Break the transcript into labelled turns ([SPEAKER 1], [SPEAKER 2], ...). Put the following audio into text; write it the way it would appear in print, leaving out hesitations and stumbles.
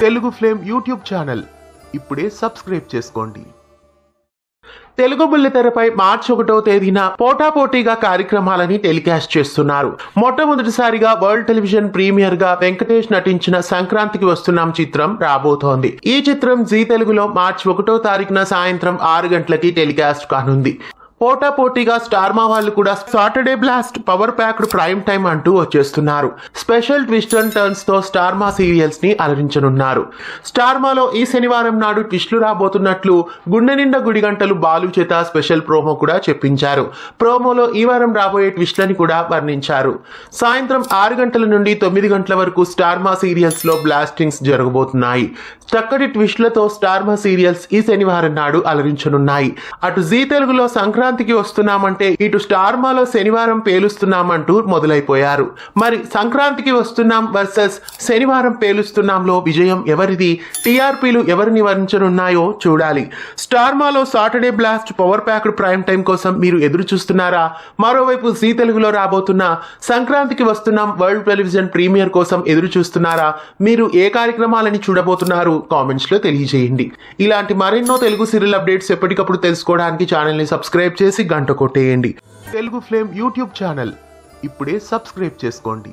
[SPEAKER 1] Telugu flame YouTube channel ఇప్పుడే subscribe చేసుకోండి. తెలుగు బుల్లితెరపై మార్చి 1వ తేదీన పోటాపోటీగా కార్యక్రమాలని టెలికాస్ట్ చేస్తున్నారు. మొట్టమొదటిసారిగా వరల్డ్ టెలివిజన్ ప్రీమియర్ గా వెంకటేష్ నటించిన సంక్రాంతికి వస్తున్నాం చిత్రం రాబోతోంది. ఈ చిత్రం జీ తెలుగులో మార్చి 1వ తారీఖున సాయంత్రం 6 గంటలకి టెలికాస్ట్ కానుంది. పోటాపోటీగా స్టార్ మా వాళ్ళు కూడా Saturday blast power packed prime time అంటూ వచ్చేస్తున్నారు. స్పెషల్ ట్విస్ట్ అండ్ టర్న్స్ తో స్టార్ మా సీరియల్స్ ని అలరించనున్నారు. స్టార్ మాలో ఈ శనివారం నాడు ట్విస్టులు రాబోతున్నట్లు గుండె నిండా గుడి గంటలు బాలు చేత స్పెషల్ ప్రోమో కూడా చెప్పించారు. ప్రోమోలో ఈ వారం రాబోయే ట్విస్ట్లని కూడా వర్ణించారు. సాయంత్రం 6 గంటల నుండి 9 గంటల వరకు స్టార్ మా సీరియల్స్ లో బ్లాస్టింగ్స్ జరగబోతున్నాయి. చక్కటి ట్విస్టులతో స్టార్ మా సీరియల్స్ ఈ శనివారం నాడు అలరించనున్నాయి. అటు జీ తెలుగులో సంక్రాంతికి వస్తున్నామంటే ఇటు స్టార్ మాలో శనివారం పేలుస్తున్నామంటూ మొదలైపోయారు. మరి సంక్రాంతికి వస్తున్నాం వర్సెస్ శనివారం పేలుస్తున్నాంలో విజయం ఎవరిది, టీఆర్పీలు ఎవరిని వర్ణించనున్నాయో చూడాలి. స్టార్ మాలో Saturday blast power packed prime time కోసం మీరు ఎదురు చూస్తున్నారా? మరోవైపు జీ తెలుగులో రాబోతున్న సంక్రాంతికి వస్తున్నాం వరల్డ్ టెలివిజన్ ప్రీమియర్ కోసం ఎదురు చూస్తున్నారా? మీరు ఏ కార్యక్రమాలని చూడబోతున్నారు? కామెంట్స్ లో తెలియజేయండి. ఇలాంటి మరెన్నో తెలుగు సీరియల్ అప్డేట్స్ ఎప్పటికప్పుడు తెలుసుకోవడానికి ఛానల్ ని సబ్స్క్రైబ్ చేసి గంట కొట్టేయండి. తెలుగు ఫ్లేమ్ యూట్యూబ్ ఛానల్ ఇప్పుడే సబ్స్క్రైబ్ చేసుకోండి.